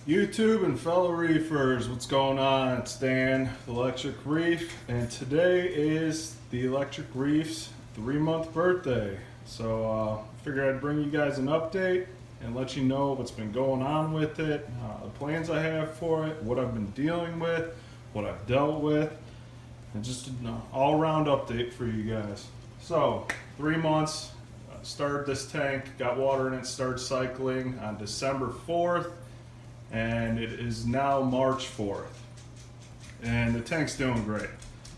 YouTube and fellow reefers, what's going on? It's Dan, the Electric Reef, and today is the Electric Reef's 3-month birthday. So figured I'd bring you guys an update and let you know what's been going on with it, the plans I have for it, what I've been dealing with, what I've dealt with, and just an all-around update for you guys. So 3 months, started this tank, got water in it, started cycling on December 4th. And it is now March 4th, and the tank's doing great.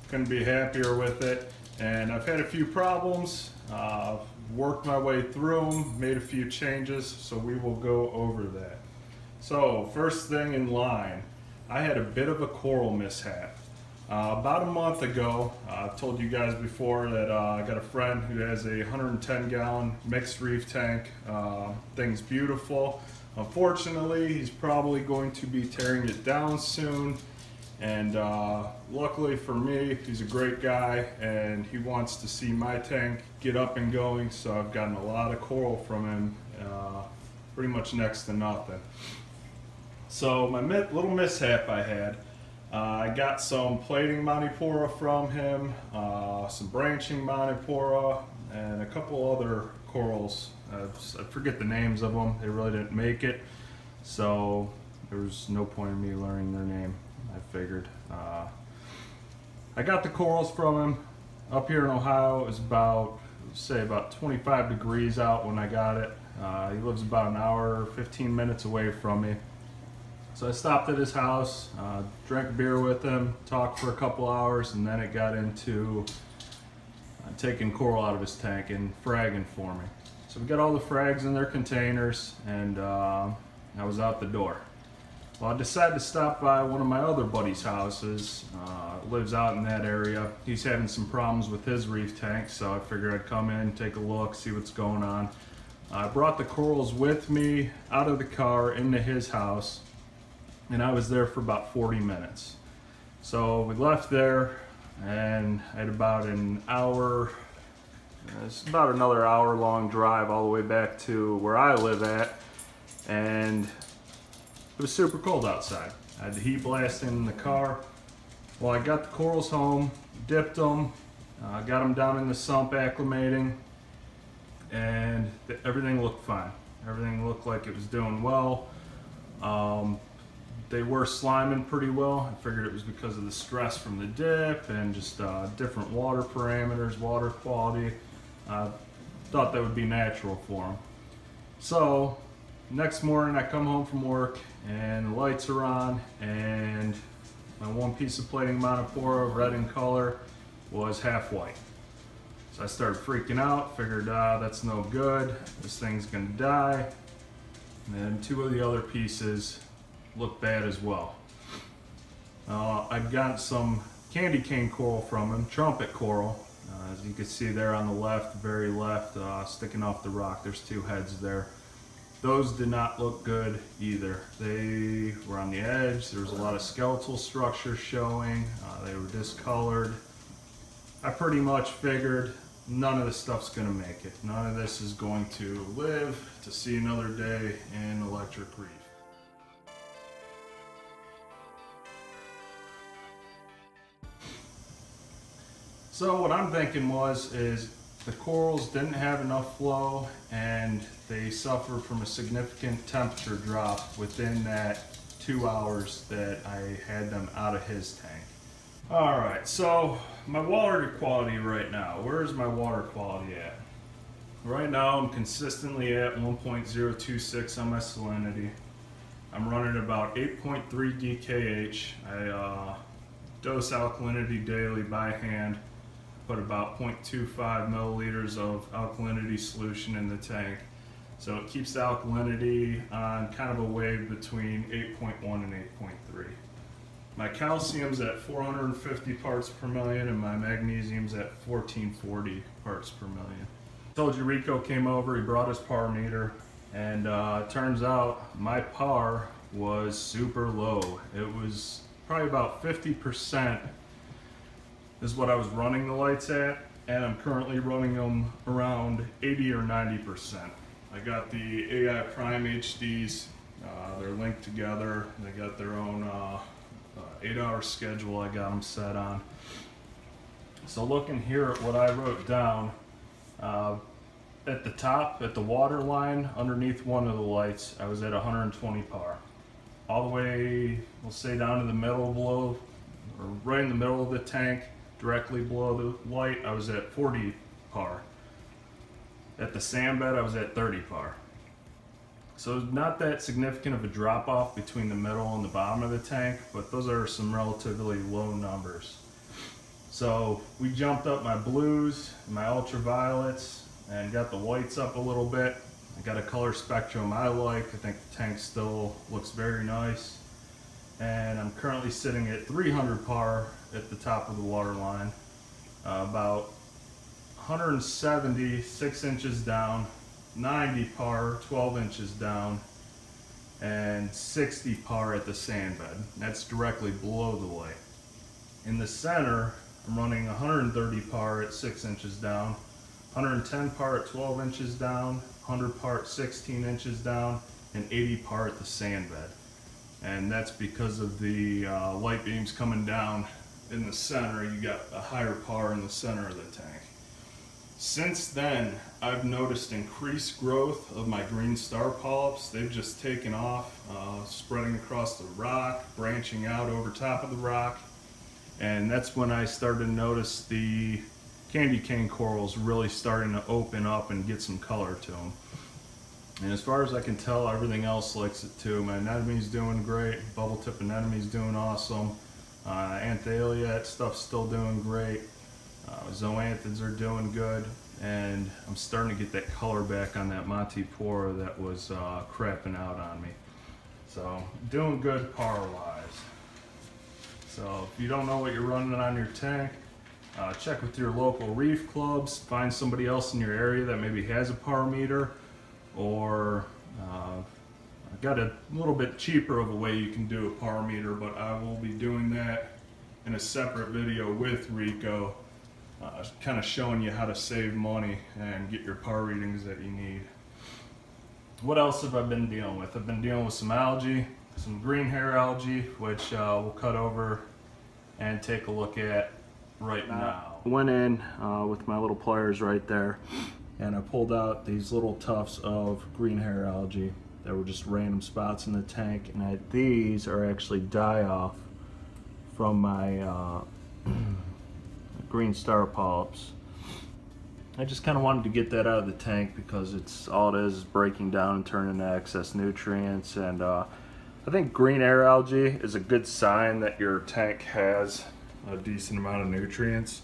Couldn't be happier with it. And I've had a few problems, worked my way through them, made a few changes, so we will go over that. So first thing in line, I had a bit of a coral mishap. About a month ago, I've told you guys before that I got a friend who has a 110-gallon mixed reef tank. Thing's beautiful. Unfortunately, he's probably going to be tearing it down soon, and luckily for me, he's a great guy and he wants to see my tank get up and going, so I've gotten a lot of coral from him, pretty much next to nothing. So my little mishap I had, I got some plating Monipora from him, some branching Monipora, and a couple other corals. I forget the names of them. They really didn't make it, so there was no point in me learning their name. I figured. I got the corals from him up here in Ohio. It was about, say, about 25 degrees out when I got it. He lives about an hour, 15 minutes away from me. So I stopped at his house, drank a beer with him, talked for a couple hours, and then it got into taking coral out of his tank and fragging for me. So we got all the frags in their containers, and I was out the door. Well, I decided to stop by one of my other buddies' houses. Lives out in that area. He's having some problems with his reef tank, so I figured I'd come in, take a look, see what's going on. I brought the corals with me out of the car into his house, and I was there for about 40 minutes. So we left there, and I had about an hour. It's about another hour-long drive all the way back to where I live at, and it was super cold outside. I had the heat blasting in the car. Well, I got the corals home, dipped them, got them down in the sump acclimating, and everything looked fine. Everything looked like it was doing well. They were sliming pretty well. I figured it was because of the stress from the dip and just different water parameters, water quality. Thought that would be natural for them. So next morning I come home from work and the lights are on, and my one piece of plating Monipora, red in color, was half white. So I started freaking out, figured that's no good, this thing's gonna die. And then two of the other pieces looked bad as well. I've got some candy cane coral from him, trumpet coral. As you can see there on the left, very left, sticking off the rock, there's two heads there. Those did not look good either. They were on the edge, there was a lot of skeletal structure showing, they were discolored. I pretty much figured none of this stuff's gonna make it. None of this is going to live to see another day in Electric Reef. So what I'm thinking is the corals didn't have enough flow, and they suffered from a significant temperature drop within that 2 hours that I had them out of his tank. All right, so my water quality right now, where's my water quality at? Right now I'm consistently at 1.026 on my salinity. I'm running about 8.3 DKH. I dose alkalinity daily by hand. Put about 0.25 milliliters of alkalinity solution in the tank. So it keeps the alkalinity on kind of a wave between 8.1 and 8.3. My calcium's at 450 parts per million, and my magnesium's at 1440 parts per million. I told you Rico came over, he brought his par meter, and it turns out my par was super low. It was probably about 50% is what I was running the lights at, and I'm currently running them around 80 or 90%. I got the AI Prime HDs They're linked together. They got their own 8-hour schedule I got them set on. So looking here at what I wrote down, at the top, at the water line, underneath one of the lights, I was at 120 par. All the way, we'll say down to the middle below, or right in the middle of the tank, directly below the light, I was at 40 par. At the sand bed, I was at 30 par. So not that significant of a drop off between the middle and the bottom of the tank, but those are some relatively low numbers. So we jumped up my blues, my ultraviolets, and got the whites up a little bit. I got a color spectrum I like. I think the tank still looks very nice. And I'm currently sitting at 300 par at the top of the water line, about 170, 6 inches down, 90 par, 12 inches down, and 60 par at the sand bed. That's directly below the light. In the center, I'm running 130 par at 6 inches down, 110 par at 12 inches down, 100 par at 16 inches down, and 80 par at the sand bed. And that's because of the light beams coming down in the center. You got a higher par in the center of the tank. Since then, I've noticed increased growth of my green star polyps. They've just taken off, spreading across the rock, branching out over top of the rock. And that's when I started to notice the candy cane corals really starting to open up and get some color to them. And as far as I can tell, everything else likes it too. My anemone's doing great, bubble tip anemone's doing awesome, Anthalia, stuff's still doing great, zoanthids are doing good, and I'm starting to get that color back on that Montipora that was crapping out on me. So doing good par-wise. So if you don't know what you're running on your tank, check with your local reef clubs, find somebody else in your area that maybe has a par meter, or I got a little bit cheaper of a way you can do a par meter, but I will be doing that in a separate video with Rico, kind of showing you how to save money and get your par readings that you need. What else have I been dealing with? I've been dealing with some algae, some green hair algae, which we'll cut over and take a look at right now. I went in with my little pliers right there, and I pulled out these little tufts of green hair algae that were just random spots in the tank, and these are actually die-off from my green star polyps. I just kind of wanted to get that out of the tank because it's all it is breaking down and turning into excess nutrients. And I think green air algae is a good sign that your tank has a decent amount of nutrients,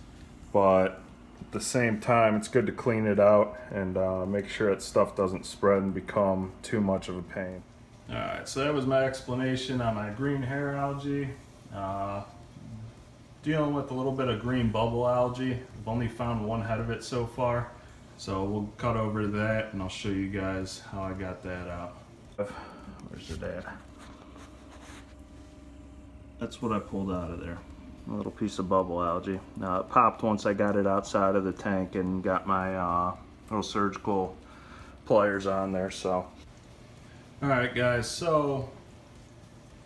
but at the same time it's good to clean it out and make sure that stuff doesn't spread and become too much of a pain. Alright, so that was my explanation on my green hair algae. Dealing with a little bit of green bubble algae. I've only found one head of it so far, so we'll cut over to that and I'll show you guys how I got that out. Where's it at? That's what I pulled out of there. A little piece of bubble algae. It popped once I got it outside of the tank and got my little surgical pliers on there. So, alright guys, so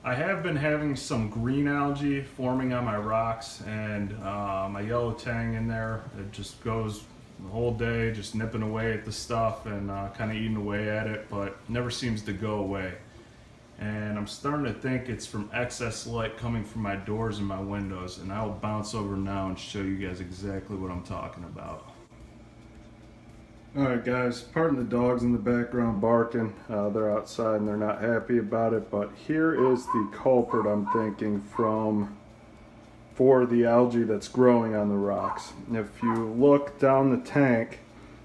I have been having some green algae forming on my rocks, and my yellow tang in there, it just goes the whole day just nipping away at the stuff and kind of eating away at it, but never seems to go away. And I'm starting to think it's from excess light coming from my doors and my windows, and I'll bounce over now and show you guys exactly what I'm talking about. Alright guys, pardon the dogs in the background barking. They're outside and they're not happy about it, but here is the culprit I'm thinking for the algae that's growing on the rocks. If you look down the tank,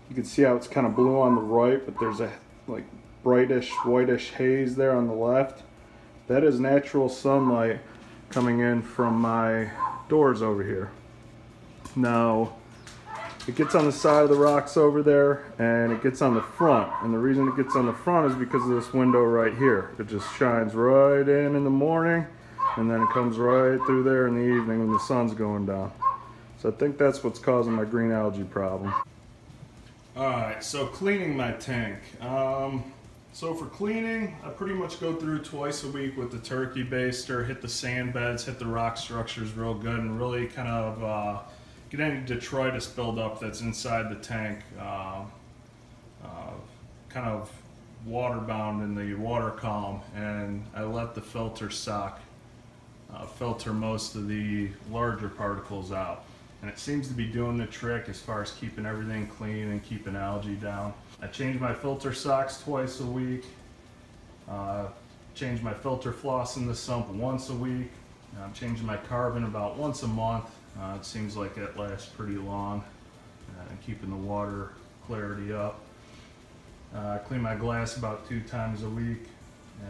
you can see how it's kind of blue on the right, but there's a like brightish whitish haze there on the left. That is natural sunlight coming in from my doors over here. Now it gets on the side of the rocks over there and it gets on the front, and the reason it gets on the front is because of this window right here. It just shines right in the morning, and then it comes right through there in the evening when the sun's going down. So I think that's what's causing my green algae problem. Alright, so cleaning my tank. So for cleaning, I pretty much go through twice a week with the turkey baster, hit the sand beds, hit the rock structures real good, and really kind of get any detritus buildup that's inside the tank, kind of water bound in the water column, and I let the filter sock filter most of the larger particles out. And it seems to be doing the trick as far as keeping everything clean and keeping algae down. I change my filter socks twice a week. Change my filter floss in the sump once a week. I'm changing my carbon about once a month. It seems like it lasts pretty long, and keeping the water clarity up. I clean my glass about 2 times a week,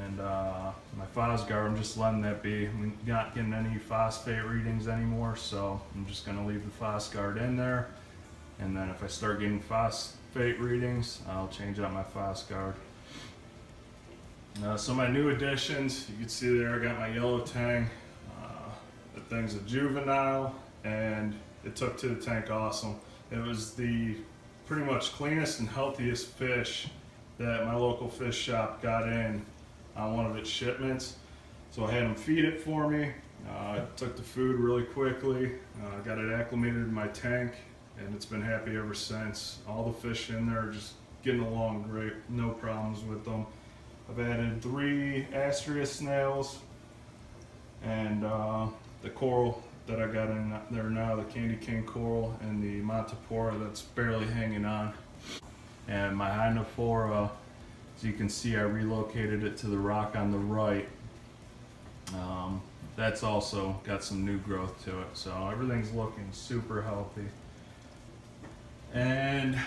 and my Phosguard, I'm just letting that be. I'm not getting any phosphate readings anymore, so I'm just going to leave the Phosguard in there, and then if I start getting phosphate readings, I'll change out my Phosguard. So my new additions, you can see there, I got my yellow tang. The thing's a juvenile, and it took to the tank awesome. It was the pretty much cleanest and healthiest fish that my local fish shop got in on one of its shipments. So I had them feed it for me. I took the food really quickly, got it acclimated in my tank, and it's been happy ever since. All the fish in there are just getting along great, no problems with them. I've added 3 Astrea snails, and the coral that I got in there now, the Candy Cane coral, and the Montipora that's barely hanging on. And my Hynophora, as you can see, I relocated it to the rock on the right. That's also got some new growth to it, so everything's looking super healthy. And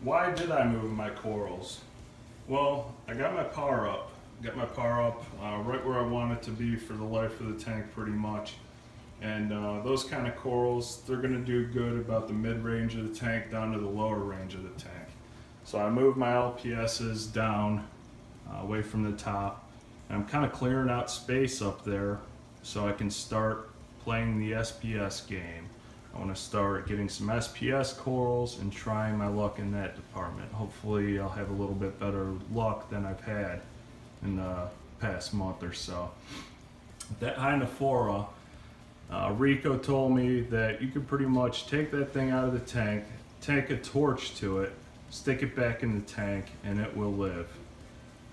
why did I move my corals? Well, I got my power up. Right where I want it to be for the life of the tank, pretty much. And those kind of corals, they're going to do good about the mid-range of the tank down to the lower range of the tank. So I moved my LPSs down away from the top. And I'm kind of clearing out space up there so I can start playing the SPS game. I want to start getting some SPS corals and trying my luck in that department. Hopefully I'll have a little bit better luck than I've had in the past month or so. That Hynophora, Rico told me that you could pretty much take that thing out of the tank, take a torch to it, stick it back in the tank, and it will live.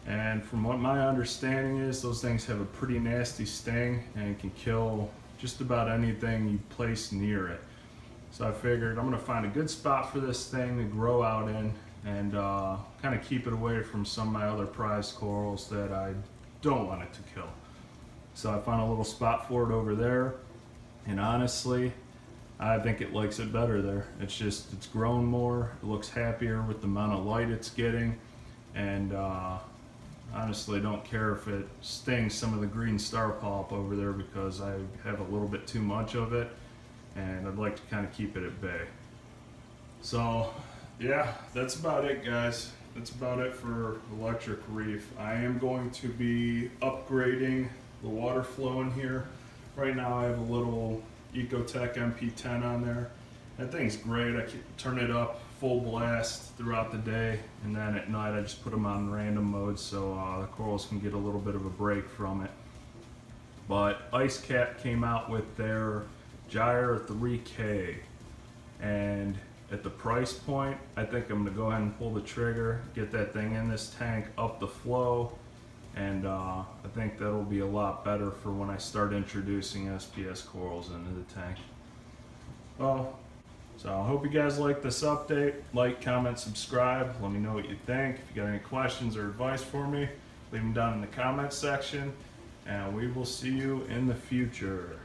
And from what my understanding is, those things have a pretty nasty sting and can kill just about anything you place near it. So I figured I'm going to find a good spot for this thing to grow out in, and kind of keep it away from some of my other prized corals that I don't want it to kill. So I found a little spot for it over there, and honestly, I think it likes it better there. It's grown more, it looks happier with the amount of light it's getting, and honestly, I don't care if it stings some of the green star polyp over there because I have a little bit too much of it, and I'd like to kind of keep it at bay. So yeah, that's about it, guys. That's about it for Electric Reef. I am going to be upgrading the water flow in here. Right now I have a little Ecotech MP10 on there. That thing's great. I can turn it up full blast throughout the day, and then at night I just put them on random mode so the corals can get a little bit of a break from it. But Ice Cap came out with their Gyre 3K, and at the price point, I think I'm gonna go ahead and pull the trigger, get that thing in this tank, up the flow, and I think that'll be a lot better for when I start introducing SPS corals into the tank. Well, so I hope you guys like this update. Like, comment, subscribe. Let me know what you think. If you got any questions or advice for me, leave them down in the comments section, and we will see you in the future.